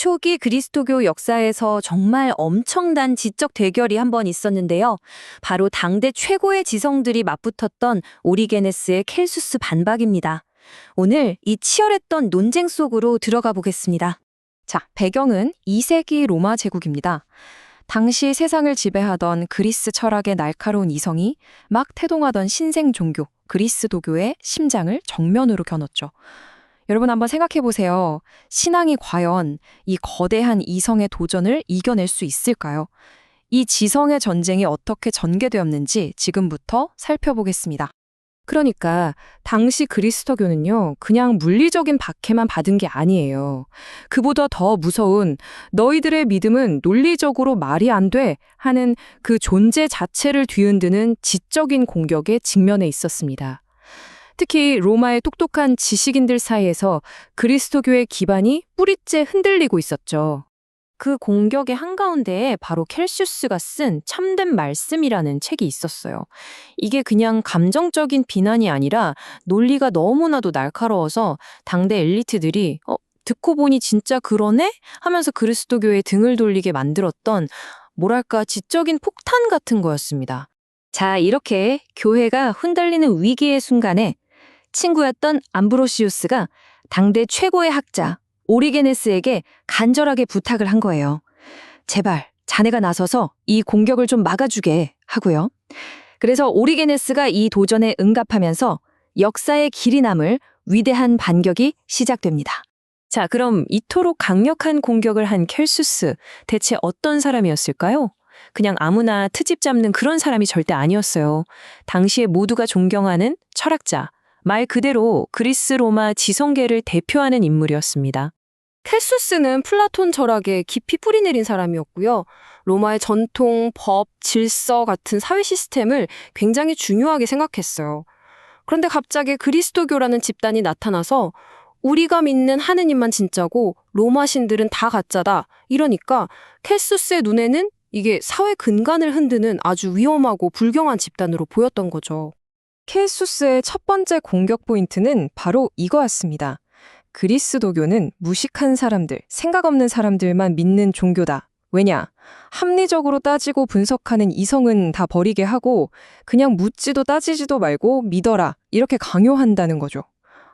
초기 그리스도교 역사에서 정말 엄청난 지적 대결이 한 번 있었는데요. 바로 당대 최고의 지성들이 맞붙었던 오리게네스의 켈수스 반박입니다. 오늘 이 치열했던 논쟁 속으로 들어가 보겠습니다. 자, 배경은 2세기 로마 제국입니다. 당시 세상을 지배하던 그리스 철학의 날카로운 이성이 막 태동하던 신생 종교, 그리스도교의 심장을 정면으로 겨눴죠. 여러분 한번 생각해 보세요. 신앙이 과연 이 거대한 이성의 도전을 이겨낼 수 있을까요? 이 지성의 전쟁이 어떻게 전개되었는지 지금부터 살펴보겠습니다. 그러니까 당시 그리스도교는요, 그냥 물리적인 박해만 받은 게 아니에요. 그보다 더 무서운 너희들의 믿음은 논리적으로 말이 안 돼 하는 그 존재 자체를 뒤흔드는 지적인 공격에 직면해 있었습니다. 특히 로마의 똑똑한 지식인들 사이에서 그리스도교의 기반이 뿌리째 흔들리고 있었죠. 그 공격의 한가운데에 바로 켈시우스가 쓴 참된 말씀이라는 책이 있었어요. 이게 그냥 감정적인 비난이 아니라 논리가 너무나도 날카로워서 당대 엘리트들이 듣고 보니 진짜 그러네? 하면서 그리스도교에 등을 돌리게 만들었던 뭐랄까 지적인 폭탄 같은 거였습니다. 자, 이렇게 교회가 흔들리는 위기의 순간에 친구였던 암브로시우스가 당대 최고의 학자 오리게네스에게 간절하게 부탁을 한 거예요. 제발 자네가 나서서 이 공격을 좀 막아주게 하고요. 그래서 오리게네스가 이 도전에 응답하면서 역사의 길이 남을 위대한 반격이 시작됩니다. 자, 그럼 이토록 강력한 공격을 한 켈수스, 대체 어떤 사람이었을까요? 그냥 아무나 트집 잡는 그런 사람이 절대 아니었어요. 당시에 모두가 존경하는 철학자, 말 그대로 그리스 로마 지성계를 대표하는 인물이었습니다. 켈수스는 플라톤 철학에 깊이 뿌리내린 사람이었고요. 로마의 전통, 법, 질서 같은 사회 시스템을 굉장히 중요하게 생각했어요. 그런데 갑자기 그리스도교라는 집단이 나타나서 우리가 믿는 하느님만 진짜고 로마 신들은 다 가짜다. 이러니까 켈수스의 눈에는 이게 사회 근간을 흔드는 아주 위험하고 불경한 집단으로 보였던 거죠. 켈수스의 첫 번째 공격 포인트는 바로 이거였습니다. 그리스도교는 무식한 사람들, 생각 없는 사람들만 믿는 종교다. 왜냐? 합리적으로 따지고 분석하는 이성은 다 버리게 하고 그냥 묻지도 따지지도 말고 믿어라. 이렇게 강요한다는 거죠.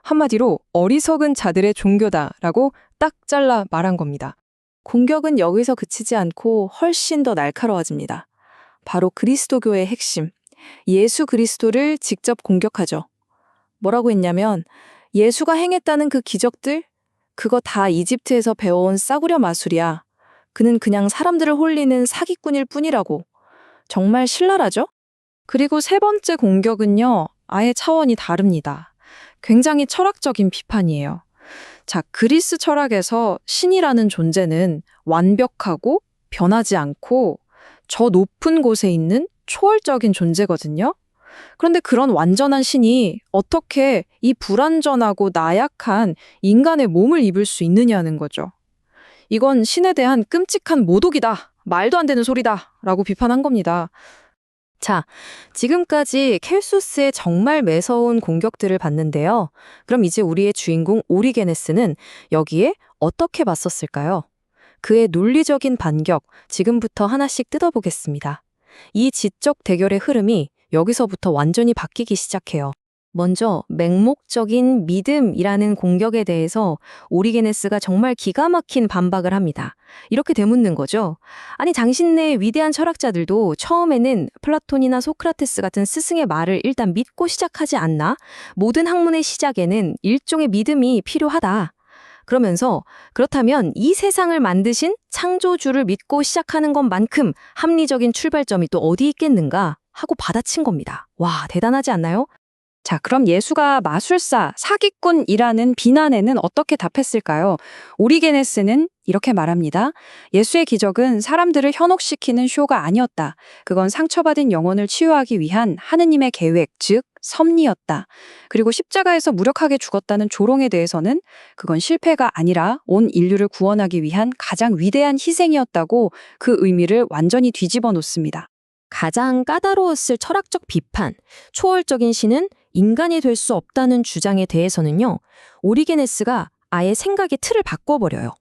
한마디로 어리석은 자들의 종교다라고 딱 잘라 말한 겁니다. 공격은 여기서 그치지 않고 훨씬 더 날카로워집니다. 바로 그리스도교의 핵심, 예수 그리스도를 직접 공격하죠. 뭐라고 했냐면 예수가 행했다는 그 기적들, 그거 다 이집트에서 배워온 싸구려 마술이야. 그는 그냥 사람들을 홀리는 사기꾼일 뿐이라고. 정말 신랄하죠? 그리고 세 번째 공격은요, 아예 차원이 다릅니다. 굉장히 철학적인 비판이에요. 자, 그리스 철학에서 신이라는 존재는 완벽하고 변하지 않고 저 높은 곳에 있는 초월적인 존재거든요. 그런데 그런 완전한 신이 어떻게 이 불완전하고 나약한 인간의 몸을 입을 수 있느냐는 거죠. 이건 신에 대한 끔찍한 모독이다. 말도 안 되는 소리다. 라고 비판한 겁니다. 자, 지금까지 켈수스의 정말 매서운 공격들을 봤는데요. 그럼 이제 우리의 주인공 오리게네스는 여기에 어떻게 맞섰을까요? 그의 논리적인 반격, 지금부터 하나씩 뜯어보겠습니다. 이 지적 대결의 흐름이 여기서부터 완전히 바뀌기 시작해요. 먼저 맹목적인 믿음이라는 공격에 대해서 오리게네스가 정말 기가 막힌 반박을 합니다. 이렇게 되묻는 거죠. 아니, 당신네 위대한 철학자들도 처음에는 플라톤이나 소크라테스 같은 스승의 말을 일단 믿고 시작하지 않나? 모든 학문의 시작에는 일종의 믿음이 필요하다. 그러면서 그렇다면 이 세상을 만드신 창조주를 믿고 시작하는 것만큼 합리적인 출발점이 또 어디 있겠는가 하고 받아친 겁니다. 와, 대단하지 않나요? 자, 그럼 예수가 마술사, 사기꾼이라는 비난에는 어떻게 답했을까요? 오리게네스는 이렇게 말합니다. 예수의 기적은 사람들을 현혹시키는 쇼가 아니었다. 그건 상처받은 영혼을 치유하기 위한 하느님의 계획, 즉 섭리였다. 그리고 십자가에서 무력하게 죽었다는 조롱에 대해서는 그건 실패가 아니라 온 인류를 구원하기 위한 가장 위대한 희생이었다고 그 의미를 완전히 뒤집어 놓습니다. 가장 까다로웠을 철학적 비판, 초월적인 신은 인간이 될 수 없다는 주장에 대해서는요, 오리게네스가 아예 생각의 틀을 바꿔버려요.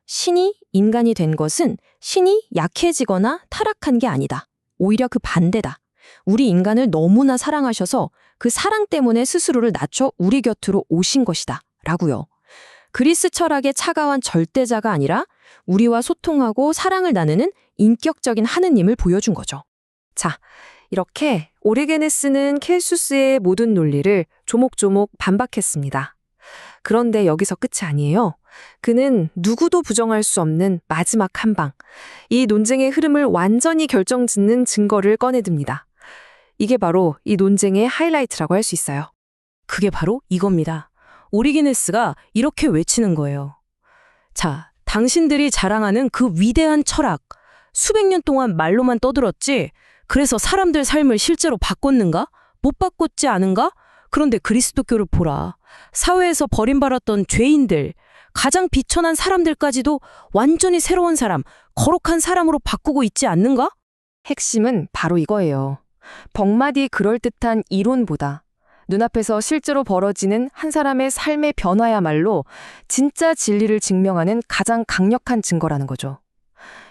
신이 인간이 된 것은 신이 약해지거나 타락한 게 아니다. 오히려 그 반대다. 우리 인간을 너무나 사랑하셔서 그 사랑 때문에 스스로를 낮춰 우리 곁으로 오신 것이다. 라고요. 그리스 철학의 차가운 절대자가 아니라 우리와 소통하고 사랑을 나누는 인격적인 하느님을 보여준 거죠. 자, 이렇게 오리게네스는 켈수스의 모든 논리를 조목조목 반박했습니다. 그런데 여기서 끝이 아니에요. 그는 누구도 부정할 수 없는 마지막 한 방, 이 논쟁의 흐름을 완전히 결정짓는 증거를 꺼내듭니다. 이게 바로 이 논쟁의 하이라이트라고 할 수 있어요. 그게 바로 이겁니다. 오리게네스가 이렇게 외치는 거예요. 자, 당신들이 자랑하는 그 위대한 철학, 수백 년 동안 말로만 떠들었지, 그래서 사람들 삶을 실제로 바꿨는가? 못 바꿨지 않은가? 그런데 그리스도교를 보라. 사회에서 버림받았던 죄인들, 가장 비천한 사람들까지도 완전히 새로운 사람, 거룩한 사람으로 바꾸고 있지 않는가? 핵심은 바로 이거예요. 벙마디 그럴듯한 이론보다 눈앞에서 실제로 벌어지는 한 사람의 삶의 변화야말로 진짜 진리를 증명하는 가장 강력한 증거라는 거죠.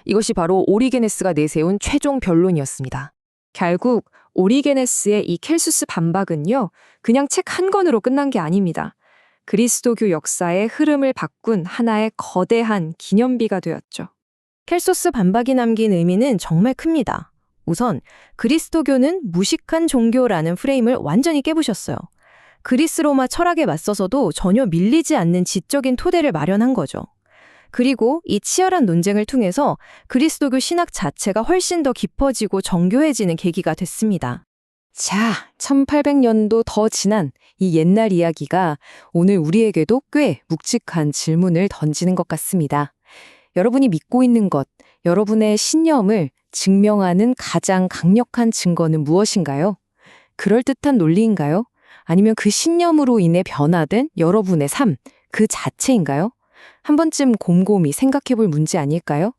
이것이 바로 오리게네스가 내세운 최종 변론이었습니다. 결국 오리게네스의 이 켈수스 반박은요, 그냥 책 한 권으로 끝난 게 아닙니다. 그리스도교 역사의 흐름을 바꾼 하나의 거대한 기념비가 되었죠. 켈소스 반박이 남긴 의미는 정말 큽니다. 우선 그리스도교는 무식한 종교라는 프레임을 완전히 깨부셨어요. 그리스 로마 철학에 맞서서도 전혀 밀리지 않는 지적인 토대를 마련한 거죠. 그리고 이 치열한 논쟁을 통해서 그리스도교 신학 자체가 훨씬 더 깊어지고 정교해지는 계기가 됐습니다. 자, 1800년도 더 지난 이 옛날 이야기가 오늘 우리에게도 꽤 묵직한 질문을 던지는 것 같습니다. 여러분이 믿고 있는 것, 여러분의 신념을 증명하는 가장 강력한 증거는 무엇인가요? 그럴듯한 논리인가요? 아니면 그 신념으로 인해 변화된 여러분의 삶, 그 자체인가요? 한 번쯤 곰곰이 생각해 볼 문제 아닐까요?